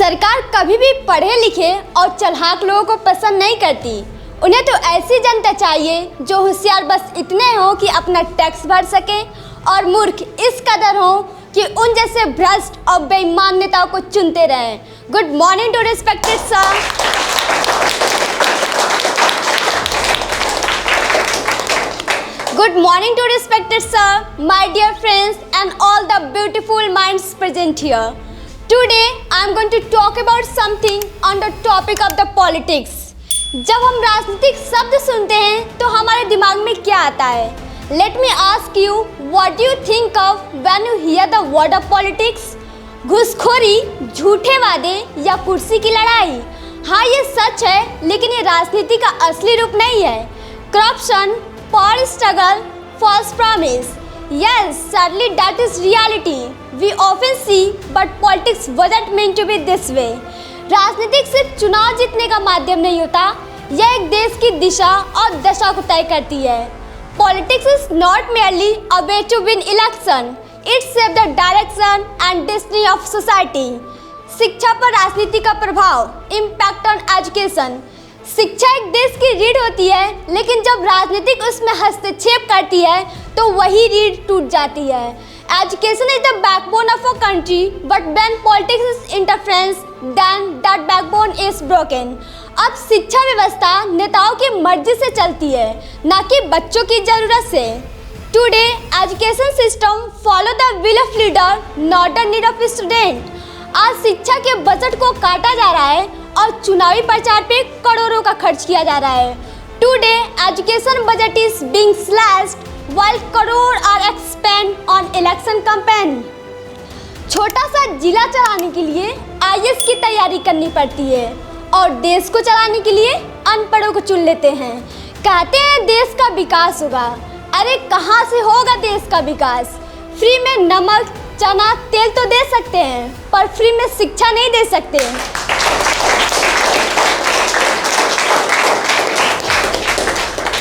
सरकार कभी भी पढ़े लिखे और चालाक लोगों को पसंद नहीं करती। उन्हें तो ऐसी जनता चाहिए जो होशियार बस इतने हो कि अपना टैक्स भर सके और मूर्ख इस कदर हो कि उन जैसे भ्रष्ट और बेईमान नेताओं को चुनते रहें। Good morning to respected sir. Good morning to respected sir, my dear friends and all the beautiful minds present here. Today I am going to talk about something on the topic of the politics. जब हम राजनीतिक शब्द सुनते हैं तो हमारे दिमाग में क्या आता है? Let me ask you, what do you think of when you hear the word of politics? घूसखोरी, झूठे वादे या कुर्सी की लड़ाई? हाँ, ये सच है, लेकिन ये राजनीति का असली रूप नहीं है। Corruption, power struggle, false promise. Yes, sadly that is reality. We often see, but politics wasn't meant to be this way. राजनीतिक सिर्फ चुनाव जीतने का माध्यम नहीं होता, यह एक देश की दिशा और दशा को तय करती है। Politics is not merely a way to win election. It shapes the direction and destiny of society. शिक्षा पर राजनीति का प्रभाव, impact on education. शिक्षा एक देश की रीढ़ होती है, लेकिन जब राजनीतिक उसमें हस्तक्षेप करती है तो वही रीढ़ टूट जाती है। Education is the backbone of a country, but when politics is interference then that backbone is broken. अब शिक्षा व्यवस्था नेताओं की मर्जी से चलती है, न कि बच्चों की जरूरत से। Today education system follow the will of leader, not the need of student. आज शिक्षा के बजट को काटा जा रहा है और चुनावी प्रचार पे करोड़ों का खर्च किया जा रहा है। Today education budget is being slashed while crore are expend on election campaign. छोटा सा जिला चलाने के लिए आईएएस की तैयारी करनी पड़ती है और देश को चलाने के लिए अनपढ़ों को चुन लेते हैं। कहते हैं देश का विकास होगा। अरे कहाँ से होगा देश का विकास? फ्री में नमक, चना, तेल तो दे सकते हैं, पर फ्री में शिक्षा नहीं दे सकते।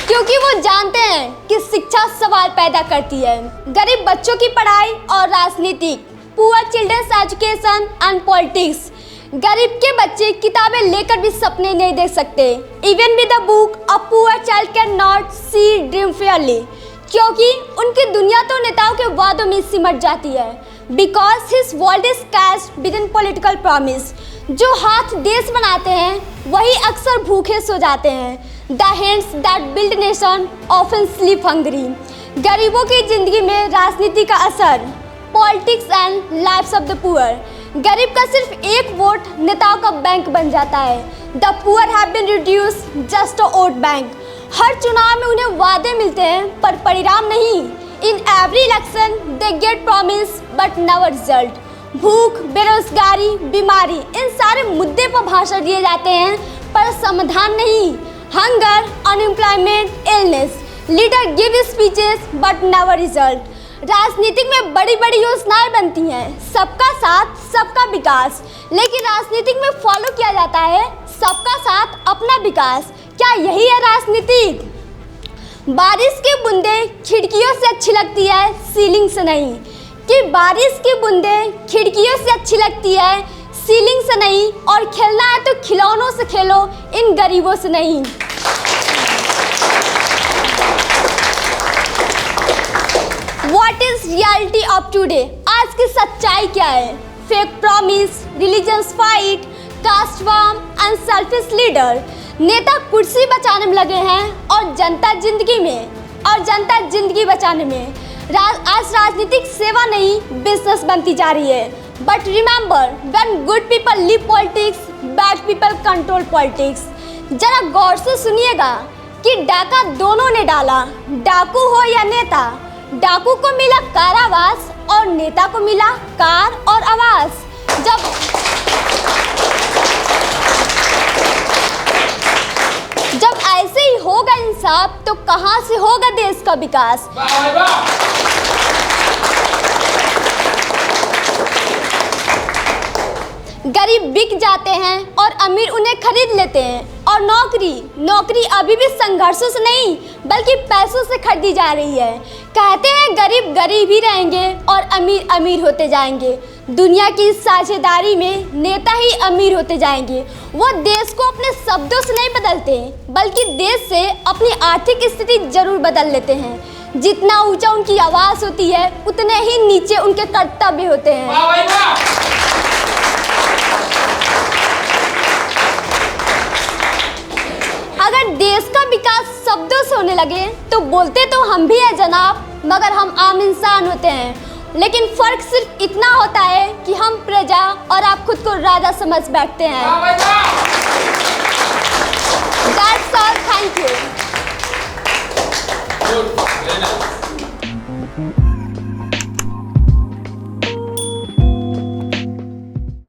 क्योंकि वो जानते हैं कि शिक्षा सवाल पैदा करती है। गरीब बच्चों की पढ़ाई और राजनीति, poor children's education and politics. गरीब के बच्चे किताबें लेकर भी सपने नहीं देख सकते। Even with the book a poor child can not see dream fairly, क्योंकि उनकी दुनिया तो नेताओं के वादों में सिमट जाती है। Because his world is cached within political promise. जो हाथ देश बनाते हैं वही अक्सर भूखे सो जाते हैं। The hands that build nation often sleep hungry. गरीबों की जिंदगी में राजनीति का असर, politics and lifes of the poor. गरीब का सिर्फ एक वोट नेताओं का बैंक बन जाता है। The poor have been reduced just a vote bank. हर चुनाव में उन्हें वादे मिलते हैं पर परिणाम नहीं। In every election they get promise but never result. भूख, बेरोजगारी, बीमारी, इन सारे मुद्दे पर भाषण दिए जाते हैं पर समाधान नहीं। Hunger, unemployment, illness, leader give speeches but never result. राजनीतिक में बड़ी बड़ी योजनाएं बनती हैं, सबका साथ सबका विकास, लेकिन राजनीतिक में फॉलो किया जाता है सबका साथ अपना विकास। क्या यही है राजनीति? बारिश की बूंदें खिड़कियों से अच्छी लगती है, सीलिंग से नहीं। कि बारिश की बूंदें खिड़कियों से अच्छी लगती है, सीलिंग से नहीं। और खेलना है तो खिलौनों से खेलो, इन गरीबों से नहीं। What is reality of today? आज की सच्चाई क्या है? Fake promise, religious fight, caste warm and selfish leader. नेता कुर्सी बचाने में लगे हैं और जनता जिंदगी बचाने में। आज राजनीतिक सेवा नहीं, बिजनेस बनती जा रही है। But remember, when good people leave politics, bad people control politics. जरा गौर से सुनिएगा कि डाका दोनों ने डाला, डाकू हो या नेता। डाकू को मिला कारावास और नेता को मिला कार और आवास। जब ऐसे ही होगा इंसाफ तो कहां से होगा देश का विकास? गरीब बिक जाते हैं और अमीर उन्हें खरीद लेते हैं। और नौकरी अभी भी संघर्षों से नहीं बल्कि पैसों से खरीदी जा रही है। कहते हैं गरीब गरीब ही रहेंगे और अमीर अमीर होते जाएंगे। दुनिया की साझेदारी में नेता ही अमीर होते जाएंगे। वो देश को अपने शब्दों से नहीं बदलते, बल्कि देश से अपनी आर्थिक स्थिति जरूर बदल लेते हैं। जितना ऊंचा उनकी आवाज़ होती है, उतने ही नीचे उनके कर्तव्य होते हैं। वाह भाई वाह। अगर देश का विकास शब्दों से होने लगे तो बोलते तो हम भी हैं जनाब, मगर हम आम इंसान होते हैं। लेकिन फर्क सिर्फ इतना होता है कि हम प्रजा और आप खुद को राजा समझ बैठते हैं। वाह भाई वाह।